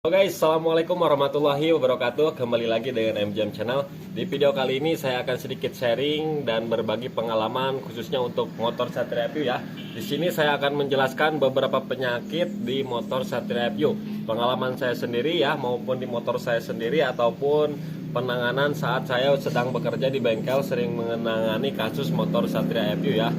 Halo guys, assalamualaikum warahmatullahi wabarakatuh. Kembali lagi dengan MJM Channel. Di video kali ini saya akan sedikit sharing dan berbagi pengalaman khususnya untuk motor Satria View ya. Di sini saya akan menjelaskan beberapa penyakit di motor Satria View. Pengalaman saya sendiri ya, maupun di motor saya sendiri ataupun penanganan saat saya sedang bekerja di bengkel sering menangani kasus motor Satria View ya.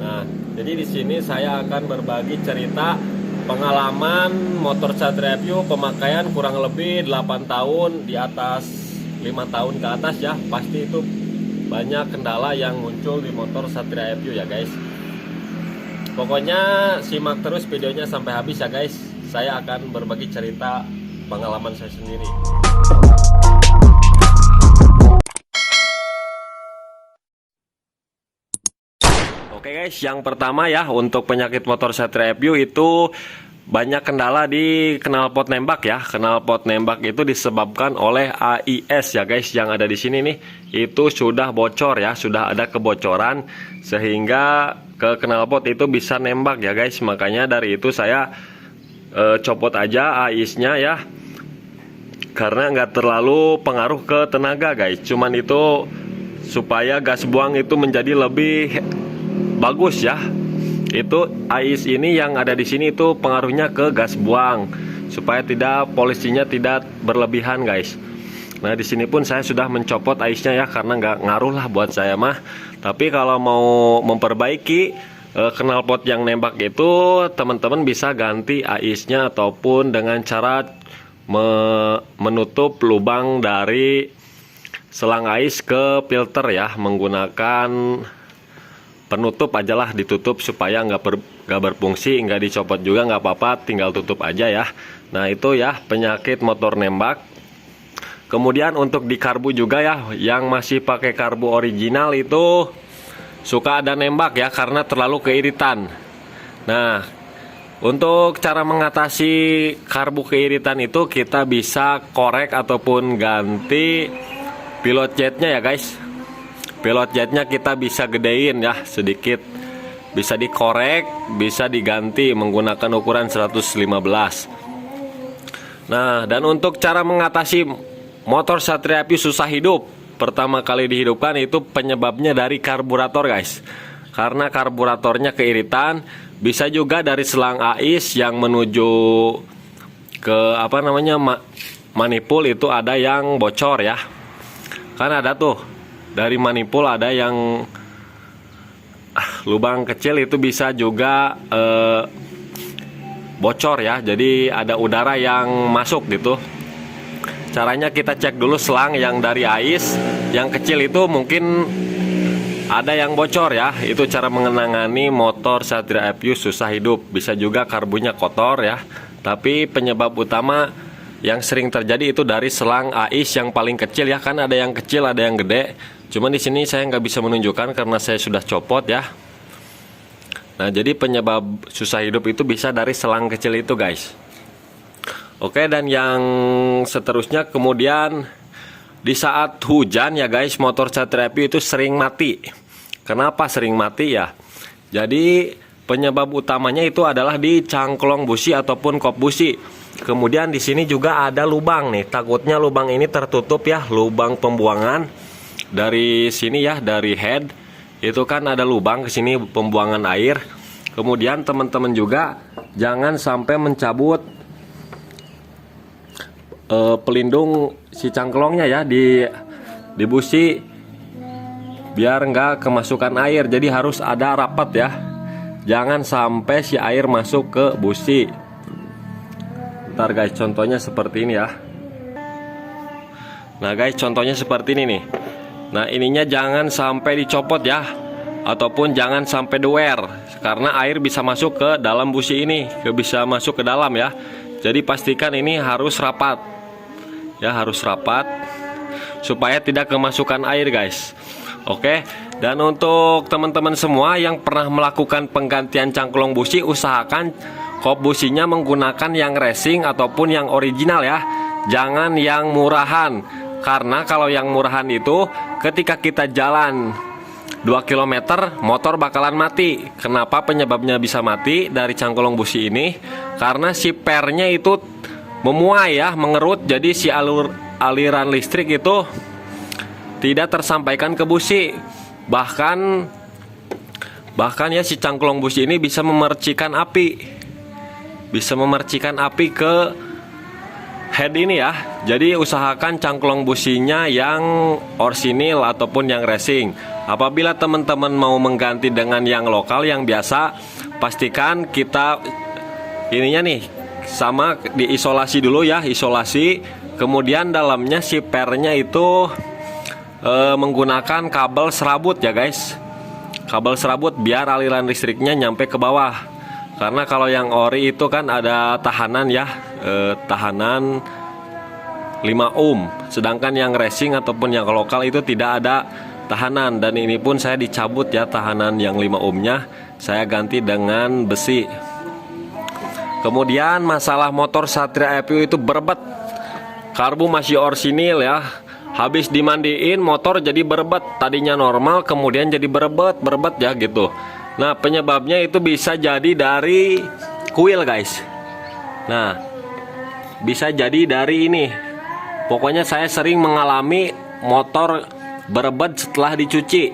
Nah, jadi di sini saya akan berbagi cerita pengalaman motor Satria View pemakaian kurang lebih 8 tahun, di atas 5 tahun ke atas ya. Pasti itu banyak kendala yang muncul di motor Satria View ya guys. Pokoknya simak terus videonya sampai habis ya guys. Saya akan berbagi cerita pengalaman saya sendiri. Oke guys, yang pertama ya, untuk penyakit motor Satria View itu banyak kendala di knalpot nembak ya. Knalpot nembak itu disebabkan oleh AIS ya guys, yang ada di sini nih. Itu sudah bocor ya, sudah ada kebocoran sehingga ke knalpot itu bisa nembak ya guys. Makanya dari itu saya copot aja AIS-nya ya, karena nggak terlalu pengaruh ke tenaga guys. Cuman itu supaya gas buang itu menjadi lebih bagus ya. Itu AIS ini yang ada di sini itu pengaruhnya ke gas buang supaya tidak polisinya tidak berlebihan guys. Nah di sini pun saya sudah mencopot AIS-nya ya, karena nggak ngaruh lah buat saya mah. Tapi kalau mau memperbaiki knalpot yang nembak itu, teman-teman bisa ganti AIS-nya ataupun dengan cara menutup lubang dari selang AIS ke filter ya, menggunakan penutup aja lah, ditutup supaya nggak berfungsi, nggak dicopot juga nggak apa-apa, tinggal tutup aja ya. Nah itu ya penyakit motor nembak. Kemudian untuk di karbu juga ya, yang masih pakai karbu original itu suka ada nembak ya, karena terlalu keiritan. Nah untuk cara mengatasi karbu keiritan itu, kita bisa korek ataupun ganti pilot jetnya ya guys. Pilot jetnya kita bisa gedein ya sedikit, bisa dikorek, bisa diganti menggunakan ukuran 115. Nah dan untuk cara mengatasi motor Satria View susah hidup, pertama kali dihidupkan itu penyebabnya dari karburator guys, karena karburatornya keiritan. Bisa juga dari selang AIS yang menuju ke manipul itu ada yang bocor ya. Kan ada tuh dari manipul ada yang lubang kecil, itu bisa juga bocor ya, jadi ada udara yang masuk gitu. Caranya kita cek dulu selang yang dari AIS yang kecil itu mungkin ada yang bocor ya. Itu cara mengenangani motor Satria View susah hidup. Bisa juga karbunya kotor ya, tapi penyebab utama yang sering terjadi itu dari selang AIS yang paling kecil ya. Kan ada yang kecil, ada yang gede. Cuman di sini saya nggak bisa menunjukkan karena saya sudah copot ya. Nah jadi penyebab susah hidup itu bisa dari selang kecil itu guys. Oke, dan yang seterusnya kemudian di saat hujan ya guys, motor Satria View itu sering mati. Kenapa sering mati ya? Jadi penyebab utamanya itu adalah di cangklong busi ataupun kop busi. Kemudian di sini juga ada lubang nih. Takutnya lubang ini tertutup ya, lubang pembuangan. Dari sini ya, dari head itu kan ada lubang ke sini pembuangan air. Kemudian teman-teman juga jangan sampai mencabut pelindung si cangklongnya ya di busi, biar nggak kemasukan air. Jadi harus ada rapat ya, jangan sampai si air masuk ke busi. Ntar guys, contohnya seperti ini ya. Nah guys, contohnya seperti ini nih. Nah ininya jangan sampai dicopot ya, ataupun jangan sampai dewer, karena air bisa masuk ke dalam busi ini, bisa masuk ke dalam ya. Jadi pastikan ini harus rapat ya, harus rapat supaya tidak kemasukan air guys. Oke, dan untuk teman-teman semua yang pernah melakukan penggantian cangklong busi, usahakan kop businya menggunakan yang racing ataupun yang original ya, jangan yang murahan. Karena kalau yang murahan itu ketika kita jalan 2 km motor bakalan mati. Kenapa penyebabnya bisa mati dari cangklong busi ini? Karena si pernya itu memuai ya, mengerut. Jadi si aliran listrik itu tidak tersampaikan ke busi. Bahkan ya si cangklong busi ini bisa memercikan api. Bisa memercikan api ke head ini ya. Jadi usahakan cangklong businya yang orsinil ataupun yang racing. Apabila teman-teman mau mengganti dengan yang lokal yang biasa, pastikan kita ininya nih sama diisolasi dulu ya, isolasi. Kemudian dalamnya si pernya itu menggunakan kabel serabut ya guys. Kabel serabut biar aliran listriknya nyampe ke bawah. Karena kalau yang ori itu kan ada tahanan ya, tahanan 5 ohm. Sedangkan yang racing ataupun yang lokal itu tidak ada tahanan. Dan ini pun saya dicabut ya tahanan yang 5 ohmnya, saya ganti dengan besi. Kemudian masalah motor Satria FU itu berbet. Karbu masih orsinil ya. Habis dimandiin motor jadi berbet. Tadinya normal kemudian jadi berbet ya gitu. Nah penyebabnya itu bisa jadi dari kuil guys. Nah bisa jadi dari ini. Pokoknya saya sering mengalami motor berbet setelah dicuci.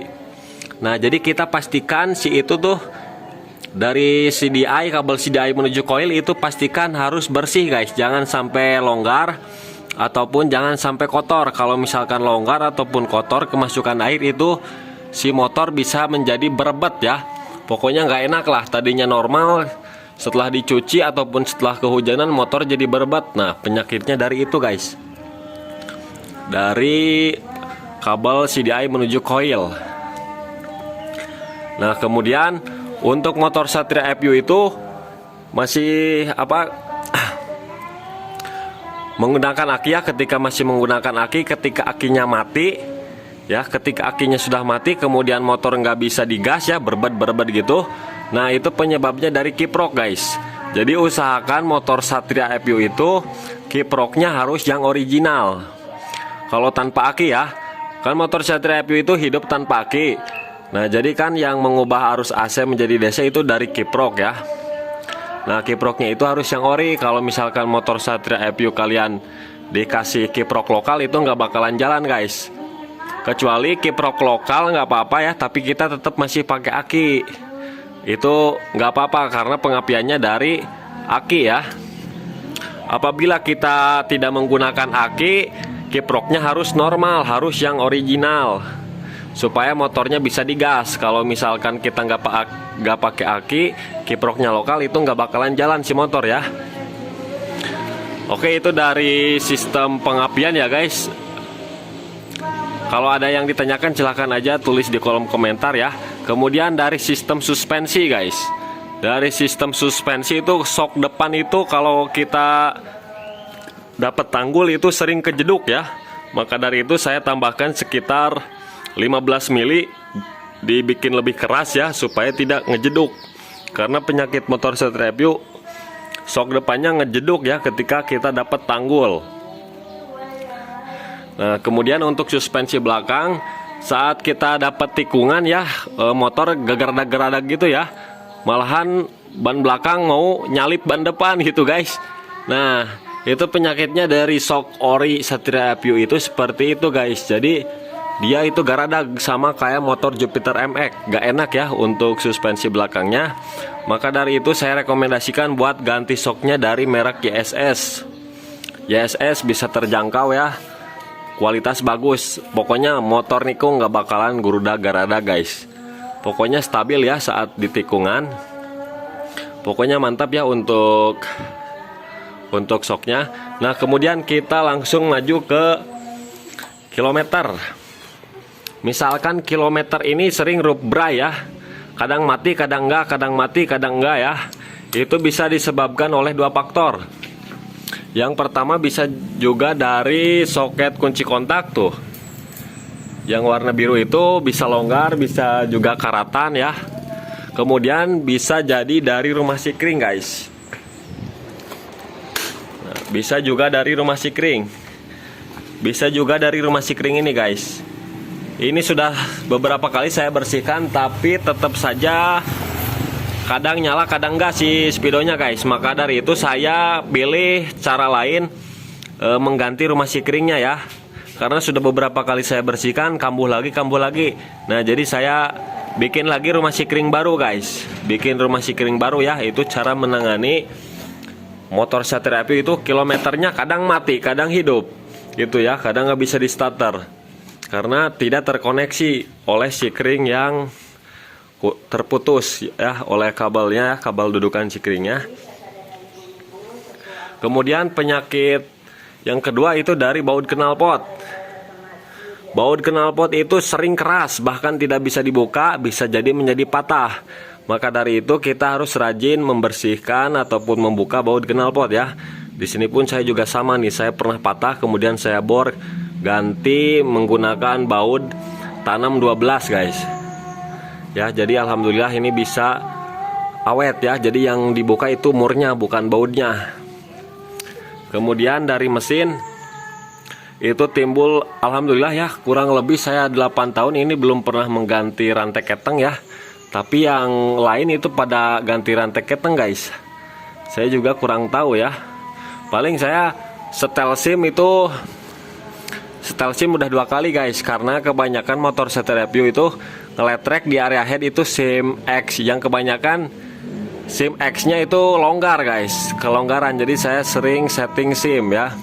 Nah jadi kita pastikan si itu tuh dari CDI, kabel CDI menuju coil itu pastikan harus bersih guys. Jangan sampai longgar ataupun jangan sampai kotor. Kalau misalkan longgar ataupun kotor kemasukan air itu si motor bisa menjadi berbet ya. Pokoknya nggak enak lah. Tadinya normal, setelah dicuci ataupun setelah kehujanan motor jadi berbet. Nah penyakitnya dari itu guys, dari kabel CDI menuju coil. Nah kemudian untuk motor Satria FU itu masih menggunakan aki ya. Ketika masih menggunakan aki, ketika akinya mati ya, ketika akinya sudah mati kemudian motor nggak bisa digas ya, berbet gitu. Nah itu penyebabnya dari kiprok guys. Jadi usahakan motor Satria FU itu kiproknya harus yang original. Kalau tanpa aki ya, kan motor Satria FU itu hidup tanpa aki. Nah jadi kan yang mengubah arus AC menjadi DC itu dari kiprok ya. Nah kiproknya itu harus yang ori. Kalau misalkan motor Satria FU kalian dikasih kiprok lokal itu nggak bakalan jalan guys. Kecuali kiprok lokal nggak apa-apa ya, tapi kita tetap masih pakai aki. Itu nggak apa-apa karena pengapiannya dari aki ya. Apabila kita tidak menggunakan aki, kiproknya harus normal, harus yang original, supaya motornya bisa digas. Kalau misalkan kita nggak pakai aki, kiproknya lokal itu nggak bakalan jalan si motor ya. Oke itu dari sistem pengapian ya guys. Kalau ada yang ditanyakan silahkan aja tulis di kolom komentar ya. Kemudian dari sistem suspensi guys. Dari sistem suspensi itu sok depan itu kalau kita dapat tanggul itu sering kejeduk ya. Maka dari itu saya tambahkan sekitar 15 mili, dibikin lebih keras ya supaya tidak ngejeduk. Karena penyakit motor Satria FU sok depannya ngejeduk ya ketika kita dapat tanggul. Nah kemudian untuk suspensi belakang, saat kita dapat tikungan ya, motor geradak-geradak gitu ya. Malahan ban belakang mau nyalip ban depan gitu guys. Nah itu penyakitnya dari sok ori Satria FU itu seperti itu guys. Jadi dia itu garadag sama kayak motor Jupiter MX. Gak enak ya untuk suspensi belakangnya. Maka dari itu saya rekomendasikan buat ganti soknya dari merek YSS. YSS bisa terjangkau ya, kualitas bagus. Pokoknya motor niku nggak bakalan guruda-garada guys. Pokoknya stabil ya saat di tikungan. Pokoknya mantap ya untuk soknya. Nah kemudian kita langsung maju ke kilometer. Misalkan kilometer ini sering root bray ya, kadang mati kadang enggak, kadang mati kadang enggak ya. Itu bisa disebabkan oleh dua faktor. Yang pertama bisa juga dari soket kunci kontak tuh, yang warna biru itu bisa longgar, bisa juga karatan ya. Kemudian bisa jadi dari rumah sikring guys. Nah, bisa juga dari rumah sikring. Bisa juga dari rumah sikring ini guys. Ini sudah beberapa kali saya bersihkan, tapi tetap saja kadang nyala kadang enggak si speedonya guys. Maka dari itu saya pilih cara lain, mengganti rumah sikringnya ya. Karena sudah beberapa kali saya bersihkan, kambuh lagi. Nah jadi saya bikin lagi rumah sikring baru guys. Bikin rumah sikring baru ya. Itu cara menangani motor Satria Apiu itu kilometernya kadang mati kadang hidup gitu ya. Kadang nggak bisa di starter karena tidak terkoneksi oleh sikring yang terputus ya, oleh kabelnya, kabel dudukan sikringnya. Kemudian penyakit yang kedua itu dari baut knalpot. Baut knalpot itu sering keras, bahkan tidak bisa dibuka, bisa jadi menjadi patah. Maka dari itu kita harus rajin membersihkan ataupun membuka baut knalpot ya. Di sini pun saya juga sama nih, saya pernah patah, kemudian saya bor ganti menggunakan baut tanam 12 guys. Ya, jadi alhamdulillah ini bisa awet ya. Jadi yang dibuka itu murnya bukan bautnya. Kemudian dari mesin itu timbul, alhamdulillah ya, kurang lebih saya 8 tahun ini belum pernah mengganti rantai keteng ya. Tapi yang lain itu pada ganti rantai keteng guys. Saya juga kurang tahu ya. Paling saya setel SIM udah 2 kali guys. Karena kebanyakan motor Satria Apiu itu ngeletrek di area head itu SIM X. Yang kebanyakan SIM X-nya itu longgar guys, kelonggaran. Jadi saya sering setting SIM ya.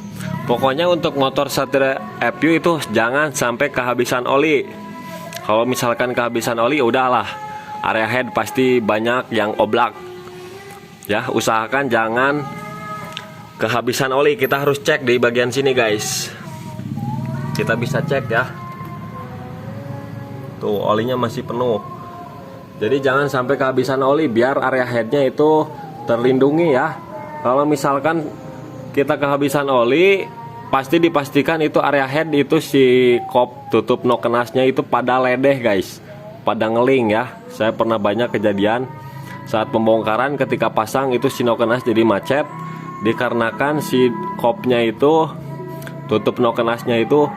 Pokoknya untuk motor Satria Apiu itu jangan sampai kehabisan oli. Kalau misalkan kehabisan oli udahlah, area head pasti banyak yang oblak. Ya, usahakan jangan kehabisan oli. Kita harus cek di bagian sini guys. Kita bisa cek ya. Tuh, olinya masih penuh. Jadi jangan sampai kehabisan oli biar area headnya itu terlindungi ya. Kalau misalkan kita kehabisan oli, pasti dipastikan itu area head itu si kop tutup nokenasnya itu pada ledeh guys, pada ngeling ya. Saya pernah banyak kejadian saat pembongkaran, ketika pasang itu si nokenas jadi macet dikarenakan si kopnya itu, tutup nokenasnya itu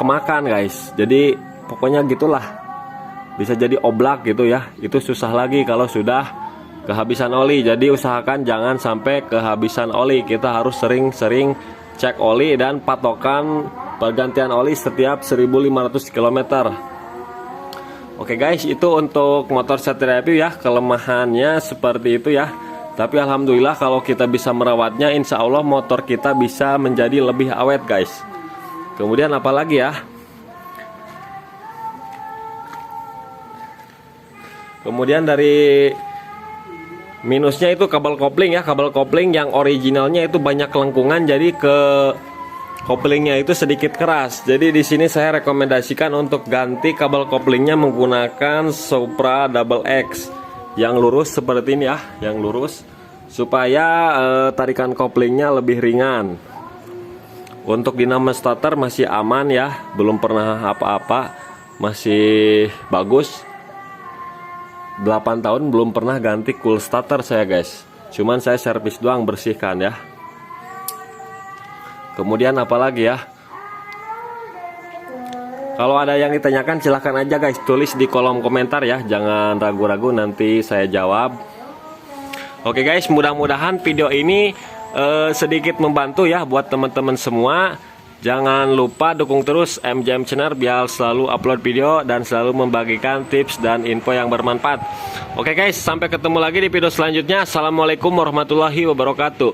kemakan guys. Jadi pokoknya gitulah, bisa jadi oblak gitu ya. Itu susah lagi kalau sudah kehabisan oli. Jadi usahakan jangan sampai kehabisan oli. Kita harus sering-sering cek oli dan patokan pergantian oli setiap 1500 km. Oke guys, itu untuk motor Satria Apiu ya. Kelemahannya seperti itu ya. Tapi alhamdulillah kalau kita bisa merawatnya, insya Allah motor kita bisa menjadi lebih awet guys. Kemudian apalagi ya? Kemudian dari minusnya itu kabel kopling ya. Kabel kopling yang originalnya itu banyak lengkungan, jadi ke koplingnya itu sedikit keras. Jadi di sini saya rekomendasikan untuk ganti kabel koplingnya menggunakan Supra Double X yang lurus seperti ini ya, yang lurus, supaya tarikan koplingnya lebih ringan. Untuk dinamo starter masih aman ya, belum pernah apa-apa, masih bagus. 8 tahun belum pernah ganti cool starter saya guys. Cuman saya servis doang, bersihkan ya. Kemudian apalagi ya? Kalau ada yang ditanyakan silahkan aja guys, tulis di kolom komentar ya. Jangan ragu-ragu, nanti saya jawab. Oke guys, mudah-mudahan video ini sedikit membantu ya buat teman-teman semua. Jangan lupa dukung terus MJM Channel biar selalu upload video dan selalu membagikan tips dan info yang bermanfaat. Oke guys, sampai ketemu lagi di video selanjutnya. Assalamualaikum warahmatullahi wabarakatuh.